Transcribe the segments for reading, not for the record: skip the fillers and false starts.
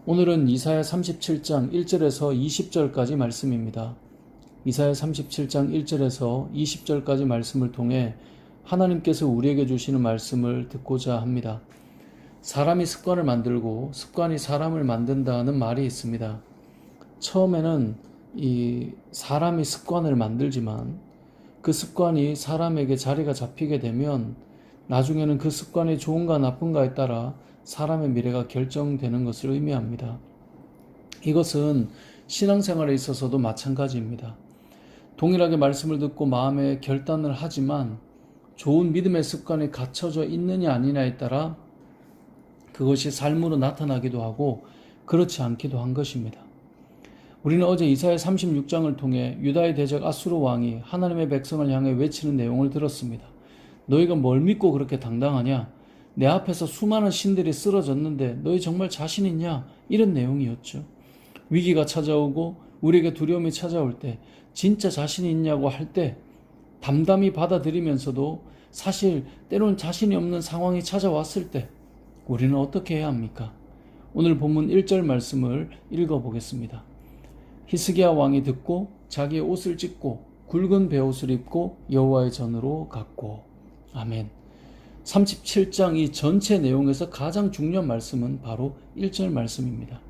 오늘은 이사야 37장 1절에서 20절까지 말씀입니다. 이사야 37장 1절에서 20절까지 말씀을 통해 하나님께서 우리에게 주시는 말씀을 듣고자 합니다. 사람이 습관을 만들고 습관이 사람을 만든다는 말이 있습니다. 처음에는 이 사람이 습관을 만들지만 그 습관이 사람에게 자리가 잡히게 되면 나중에는 그 습관이 좋은가 나쁜가에 따라 사람의 미래가 결정되는 것을 의미합니다. 이것은 신앙생활에 있어서도 마찬가지입니다. 동일하게 말씀을 듣고 마음에 결단을 하지만 좋은 믿음의 습관이 갖춰져 있느냐 아니냐에 따라 그것이 삶으로 나타나기도 하고 그렇지 않기도 한 것입니다. 우리는 어제 이사야 36장을 통해 유다의 대적 아수르 왕이 하나님의 백성을 향해 외치는 내용을 들었습니다. 너희가 뭘 믿고 그렇게 당당하냐? 내 앞에서 수많은 신들이 쓰러졌는데 너희 정말 자신 있냐? 이런 내용이었죠. 위기가 찾아오고 우리에게 두려움이 찾아올 때 진짜 자신이 있냐고 할 때 담담히 받아들이면서도 사실 때로는 자신이 없는 상황이 찾아왔을 때 우리는 어떻게 해야 합니까? 오늘 본문 1절 말씀을 읽어보겠습니다. 히스기야 왕이 듣고 자기의 옷을 찢고 굵은 베옷을 입고 여호와의 전으로 갔고. 아멘. 37장 이 전체 내용에서 가장 중요한 말씀은 바로 1절 말씀입니다.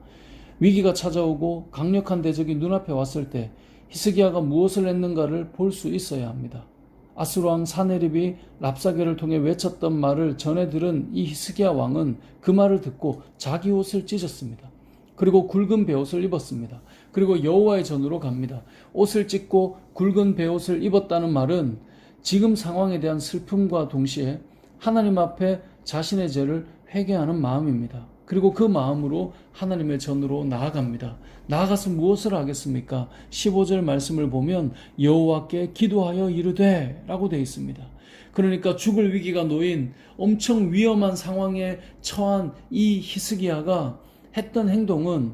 위기가 찾아오고 강력한 대적이 눈앞에 왔을 때 히스기야가 무엇을 했는가를 볼 수 있어야 합니다. 아수르 왕 사네립이 랍사게를 통해 외쳤던 말을 전해 들은 이 히스기야 왕은 그 말을 듣고 자기 옷을 찢었습니다. 그리고 굵은 베옷을 입었습니다. 그리고 여호와의 전으로 갑니다. 옷을 찢고 굵은 베옷을 입었다는 말은 지금 상황에 대한 슬픔과 동시에 하나님 앞에 자신의 죄를 회개하는 마음입니다. 그리고 그 마음으로 하나님의 전으로 나아갑니다. 나아가서 무엇을 하겠습니까? 15절 말씀을 보면 여호와께 기도하여 이르되 라고 되어 있습니다. 그러니까 죽을 위기가 놓인 엄청 위험한 상황에 처한 이 히스기야가 했던 행동은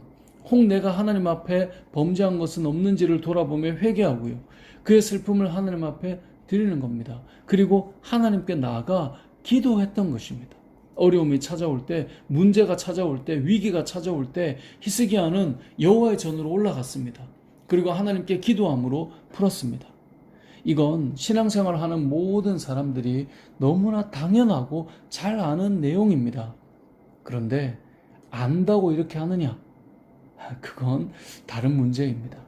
혹 내가 하나님 앞에 범죄한 것은 없는지를 돌아보며 회개하고요. 그의 슬픔을 하나님 앞에 드리는 겁니다. 그리고 하나님께 나아가 기도했던 것입니다. 어려움이 찾아올 때, 문제가 찾아올 때, 위기가 찾아올 때 히스기야는 여호와의 전으로 올라갔습니다. 그리고 하나님께 기도함으로 풀었습니다. 이건 신앙생활을 하는 모든 사람들이 너무나 당연하고 잘 아는 내용입니다. 그런데 안다고 이렇게 하느냐? 그건 다른 문제입니다.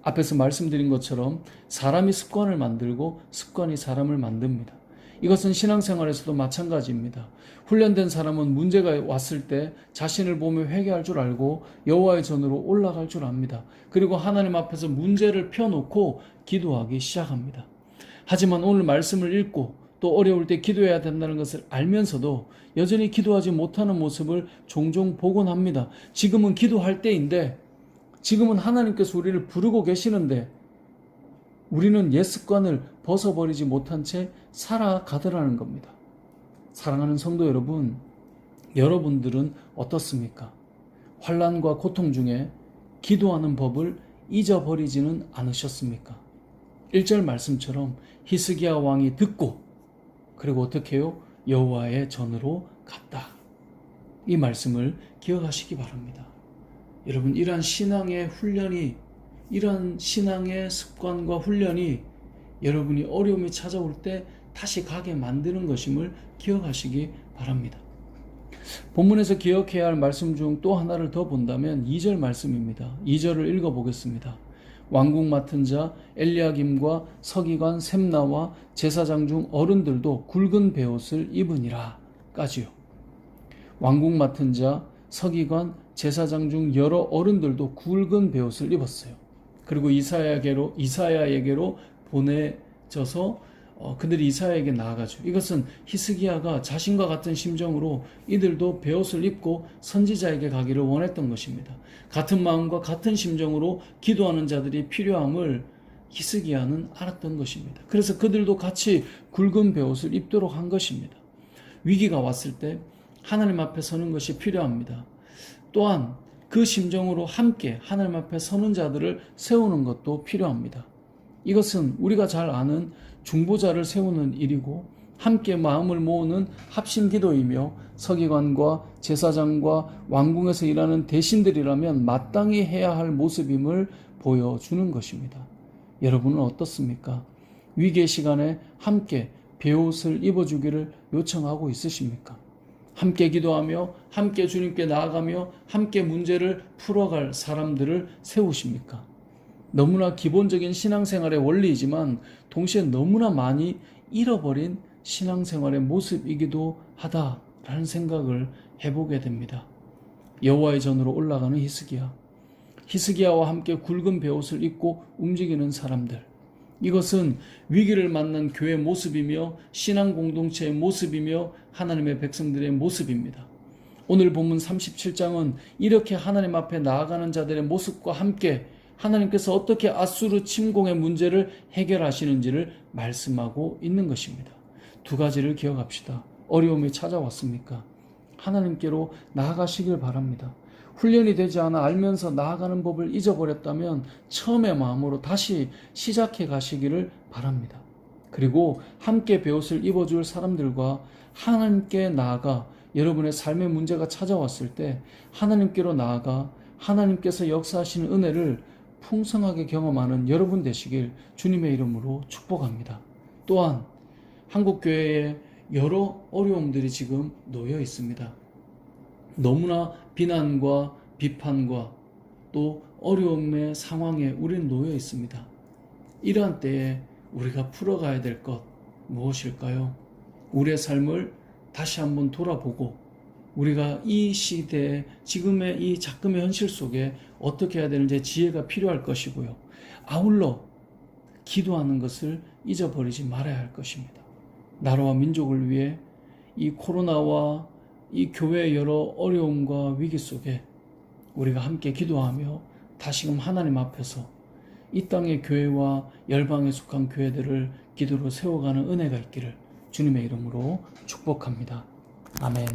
앞에서 말씀드린 것처럼 사람이 습관을 만들고 습관이 사람을 만듭니다. 이것은 신앙생활에서도 마찬가지입니다. 훈련된 사람은 문제가 왔을 때 자신을 보며 회개할 줄 알고 여호와의 전으로 올라갈 줄 압니다. 그리고 하나님 앞에서 문제를 펴놓고 기도하기 시작합니다. 하지만 오늘 말씀을 읽고 또 어려울 때 기도해야 된다는 것을 알면서도 여전히 기도하지 못하는 모습을 종종 보곤 합니다. 지금은 기도할 때인데, 지금은 하나님께서 우리를 부르고 계시는데 우리는 옛 습관을 벗어버리지 못한 채 살아가더라는 겁니다. 사랑하는 성도 여러분, 여러분들은 어떻습니까? 환난과 고통 중에 기도하는 법을 잊어버리지는 않으셨습니까? 1절 말씀처럼 히스기야 왕이 듣고 그리고 어떻게 해요? 여호와의 전으로 갔다. 이 말씀을 기억하시기 바랍니다. 여러분, 이러한 신앙의 훈련이, 이러한 신앙의 습관과 훈련이 여러분이 어려움이 찾아올 때 다시 가게 만드는 것임을 기억하시기 바랍니다. 본문에서 기억해야 할 말씀 중 또 하나를 더 본다면 2절 말씀입니다. 2절을 읽어보겠습니다. 왕궁 맡은 자 엘리야김과 서기관 셈나와 제사장 중 어른들도 굵은 베옷을 입으니라 까지요. 왕궁 맡은 자 서기관 제사장 중 여러 어른들도 굵은 베옷을 입었어요. 그리고 이사야에게로 보내져서 그들이 이사야에게 나아가죠. 이것은 히스기야가 자신과 같은 심정으로 이들도 베옷을 입고 선지자에게 가기를 원했던 것입니다. 같은 마음과 같은 심정으로 기도하는 자들이 필요함을 히스기야는 알았던 것입니다. 그래서 그들도 같이 굵은 베옷을 입도록 한 것입니다. 위기가 왔을 때 하나님 앞에 서는 것이 필요합니다. 또한 그 심정으로 함께 하나님 앞에 서는 자들을 세우는 것도 필요합니다. 이것은 우리가 잘 아는 중보자를 세우는 일이고 함께 마음을 모으는 합심기도이며 서기관과 제사장과 왕궁에서 일하는 대신들이라면 마땅히 해야 할 모습임을 보여주는 것입니다. 여러분은 어떻습니까? 위기의 시간에 함께 베옷을 입어주기를 요청하고 있으십니까? 함께 기도하며 함께 주님께 나아가며 함께 문제를 풀어갈 사람들을 세우십니까? 너무나 기본적인 신앙생활의 원리이지만 동시에 너무나 많이 잃어버린 신앙생활의 모습이기도 하다라는 생각을 해보게 됩니다. 여호와의 전으로 올라가는 히스기야와 함께 굵은 베옷을 입고 움직이는 사람들, 이것은 위기를 만난 교회의 모습이며 신앙 공동체의 모습이며 하나님의 백성들의 모습입니다. 오늘 본문 37장은 이렇게 하나님 앞에 나아가는 자들의 모습과 함께 하나님께서 어떻게 아수르 침공의 문제를 해결하시는지를 말씀하고 있는 것입니다. 두 가지를 기억합시다. 어려움이 찾아왔습니까? 하나님께로 나아가시길 바랍니다. 훈련이 되지 않아 알면서 나아가는 법을 잊어버렸다면 처음의 마음으로 다시 시작해 가시기를 바랍니다. 그리고 함께 베옷을 입어줄 사람들과 하나님께 나아가 여러분의 삶의 문제가 찾아왔을 때 하나님께로 나아가 하나님께서 역사하시는 은혜를 풍성하게 경험하는 여러분 되시길 주님의 이름으로 축복합니다. 또한 한국교회에 여러 어려움들이 지금 놓여 있습니다. 너무나 비난과 비판과 또 어려움의 상황에 우리는 놓여 있습니다. 이러한 때에 우리가 풀어가야 될 것 무엇일까요? 우리의 삶을 다시 한번 돌아보고 우리가 이 시대에 지금의 이 작금의 현실 속에 어떻게 해야 되는지 지혜가 필요할 것이고요. 아울러 기도하는 것을 잊어버리지 말아야 할 것입니다. 나라와 민족을 위해 이 코로나와 이 교회의 여러 어려움과 위기 속에 우리가 함께 기도하며 다시금 하나님 앞에서 이 땅의 교회와 열방에 속한 교회들을 기도로 세워가는 은혜가 있기를 주님의 이름으로 축복합니다. 아멘.